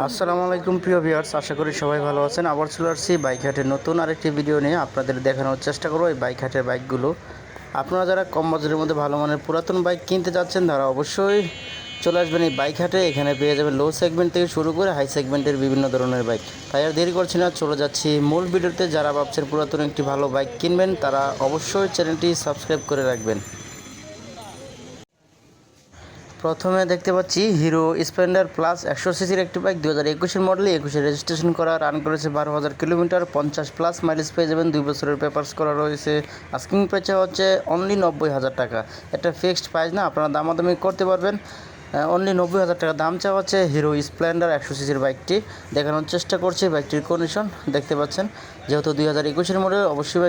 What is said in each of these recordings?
আসসালামু আলাইকুম প্রিয় ভিউয়ার্স, আশা করি সবাই ভালো আছেন। আবার চলে আসছি বাইক হাটের নতুন আরেকটি ভিডিও নিয়ে আপনাদের দেখানোর চেষ্টা করব এই বাইক হাটের বাইকগুলো। আপনারা যারা কম বাজেটের মধ্যে ভালো মানের পুরাতন বাইক কিনতে যাচ্ছেন তারা অবশ্যই চলে আসবেন এই বাইক হাটে। এখানে পেয়ে যাবেন লো সেগমেন্ট থেকে শুরু করে হাই সেগমেন্টের বিভিন্ন ধরনের বাইক। তাই আর দেরি করছি না, চলে যাচ্ছি মূল ভিডিওতে। যারা ভাবছেন পুরাতন একটি ভালো বাইক কিনবেন তারা অবশ্যই চ্যানেলটি সাবস্ক্রাইব করে রাখবেন। প্রথমে দেখতে পাচ্ছি হিরো স্প্লেন্ডার প্লাস 100 সিসির একটি বাইক, 2021-এর মডেলে, 21-এ রেজিস্ট্রেশন করা, রান করেছে 12,000 কিলোমিটার, 50 প্লাস মাইলেজ পেয়ে যাবেন, 2 বছরের পেপারস করা রয়েছে। আস্কিং প্রাইস হচ্ছে অনলি 90,000 টাকা। এটা ফিক্সড প্রাইস না, আপনারা দামাদামি করতে পারবেন। অনলি 90,000 টাকা দাম চাওয়া হচ্ছে হিরো স্প্লেন্ডার 100 সিসির বাইকটি। দেখানোর চেষ্টা করছি বাইকটির কন্ডিশন দেখতে পাচ্ছেন। যেহেতু 2021-এর মডেল, অবশ্যই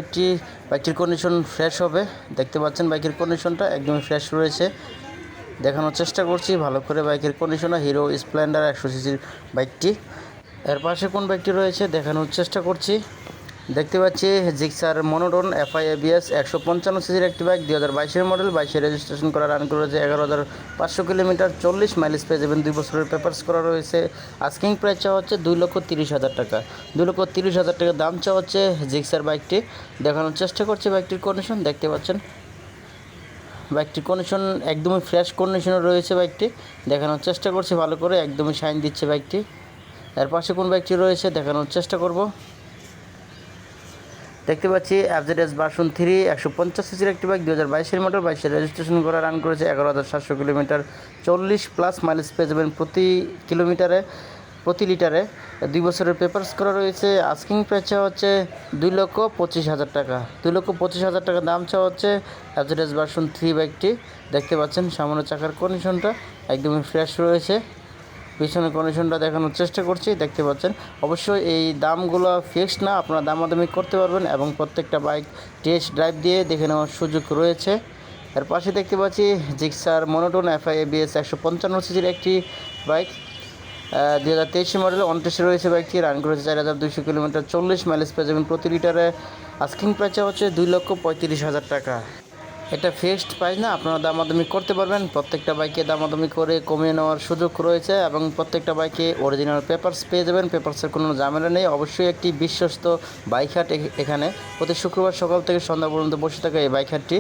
বাইকটির কন্ডিশন ফ্রেশ হবে। দেখতে পাচ্ছেন বাইকের কন্ডিশনটা একদমই ফ্রেশ রয়েছে। দেখানোর চেষ্টা করছি ভালো করে বাইকের কন্ডিশনার হিরো স্প্লেন্ডার 100 সিসির বাইকটি। এর পাশে কোন বাইকটি রয়েছে দেখানোর চেষ্টা করছি। দেখতে পাচ্ছি জিক্সার মনোটন FI ABS 155 সিসির একটি বাইক, 2022-এর মডেল, 22-এ রেজিস্ট্রেশন করা, রান করেছে 11,500 কিলোমিটার, 40 মাইলেজ পেয়ে যাবেন, 2 বছরের পেপারস করা রয়েছে। আস্কিং প্রাইস চাওয়া হচ্ছে 2,30,000 টাকা। 2,30,000 টাকা দাম চাওয়া হচ্ছে জিক্সার বাইকটি। দেখানোর চেষ্টা করছি বাইকটির কন্ডিশন দেখতে পাচ্ছেন। বাইকটির কন্ডিশন একদমই ফ্রেশ কন্ডিশনে রয়েছে বাইকটি। দেখানোর চেষ্টা করছি ভালো করে, একদমই শাইন দিচ্ছে বাইকটি। এর পাশে কোন বাইকটি রয়েছে দেখানোর চেষ্টা করব। দেখতে পাচ্ছি FZS ভার্সন 3 150 সিসির একটি বাইক, 2022-এর মডেল, 22-এ রেজিস্ট্রেশন করা, রান করেছে 11,700 কিলোমিটার, 40 প্লাস মাইলেজ পেয়ে যাবেন প্রতি লিটারে, 2 বছরের পেপারস করা রয়েছে। আস্কিং প্রাইস হচ্ছে 2,25,000 টাকা। 2,25,000 টাকা দাম চাওয়া হচ্ছে FZS ভার্সন 3 বাইকটি। দেখতে পাচ্ছেন সামনের চাকার কন্ডিশনটা একদমই ফ্রেশ রয়েছে। পিছনের কন্ডিশনটা দেখানোর চেষ্টা করছি দেখতে পাচ্ছেন। অবশ্যই এই দামগুলো ফিক্সড না, আপনারা দামাদামি করতে পারবেন এবং প্রত্যেকটা বাইক টেস্ট ড্রাইভ দিয়ে দেখে নেওয়ার সুযোগ রয়েছে। এর পাশে দেখতে পাচ্ছি জিক্সার মনোটন FI ABS 155 সিসির একটি বাইক, 2023 মডেল, 29-এ রয়েছে বাইকটি, রান করেছে 4,200 কিলোমিটার, 40 মাইলেজ পেয়ে যাবেন প্রতি লিটারে। আস্কিং প্রাইস হচ্ছে 2,35,000 টাকা। এটা ফিক্সড প্রাইস না, আপনারা দামাদামি করতে পারবেন। প্রত্যেকটা বাইকে দামাদামি করে কমিয়ে নেওয়ার সুযোগ রয়েছে এবং প্রত্যেকটা বাইকে অরিজিনাল পেপারস পেয়ে যাবেন। পেপারসের কোনো ঝামেলা নেই। অবশ্যই একটি বিশ্বস্ত বাইক হাট এখানে প্রতি শুক্রবার সকাল থেকে সন্ধ্যা পর্যন্ত বসে থাকে এই বাইক হাটটি।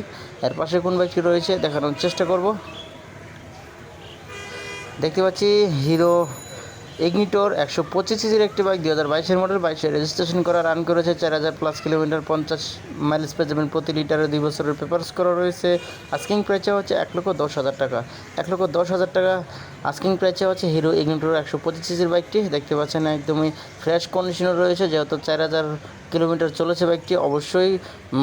এর পাশে কোন বাইকটি রয়েছে দেখানোর চেষ্টা করব। দেখতে পাচ্ছি হিরো ইগনিটর 125 সিসির একটি বাইক, 2022-এর মডেল, 22-এ রেজিস্ট্রেশন করা, রান করেছে 4,000 প্লাস কিলোমিটার, 50 মাইলেজ পেয়ে যাবেন প্রতি লিটারে, 2 বছরের পেপারস করা রয়েছে। আস্কিং প্রাইস হচ্ছে 1,10,000 টাকা। 1,10,000 টাকা আস্কিং প্রাইস হচ্ছে হিরো ইগনিটর 125 সিসির বাইকটি। দেখতে পাচ্ছেন একদমই ফ্রেশ কন্ডিশনে রয়েছে। যেহেতু 4,000 কিলোমিটার চলেছে বাইকটি, অবশ্যই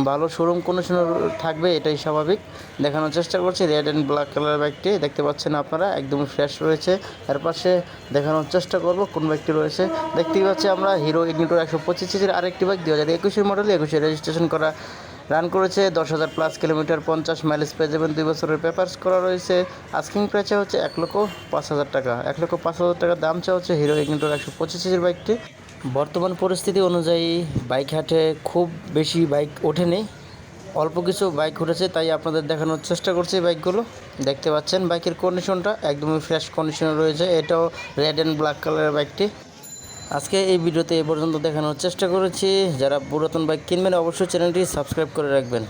ভালো শোরুম কন্ডিশনে থাকবে, এটাই স্বাভাবিক। দেখানোর চেষ্টা করছি রেড অ্যান্ড ব্ল্যাক কালারের বাইকটি দেখতে পাচ্ছেন আপনারা, একদমই ফ্রেশ রয়েছে। এর পাশে দেখানোর চেষ্টা করব কোন বাইকটি রয়েছে। দেখতেই পাচ্ছি আমরা হিরো ইগনিটর 125 সিসির আরেকটি বাইক, 2021-এর মডেল, 21-এ রেজিস্ট্রেশন করা, রান করেছে 10,000 প্লাস কিলোমিটার, 50 মাইলেজ পেয়ে যাবেন, 2 বছরের পেপারস করা রয়েছে। আস্কিং প্রাইস হচ্ছে 1,05,000 টাকা। 1,05,000 টাকা দাম চাওয়া হচ্ছে হিরো ইগনিটর 125 সিসির বাইকটি। বর্তমান পরিস্থিতি অনুযায়ী বাইক হাটে খুব বেশি বাইক ওঠেনি, অল্প কিছু বাইক উঠেছে, তাই আপনাদের দেখানোর চেষ্টা করছি বাইকগুলো। দেখতে পাচ্ছেন বাইকের কন্ডিশনটা একদমই ফ্রেশ কন্ডিশনে রয়েছে। এটাও রেড অ্যান্ড ব্ল্যাক কালারের বাইকটি। আজকে এই ভিডিওতে এ পর্যন্ত দেখানোর চেষ্টা করেছি। যারা পুরাতন বাইক কিনবেন অবশ্যই চ্যানেলটি সাবস্ক্রাইব করে রাখবেন।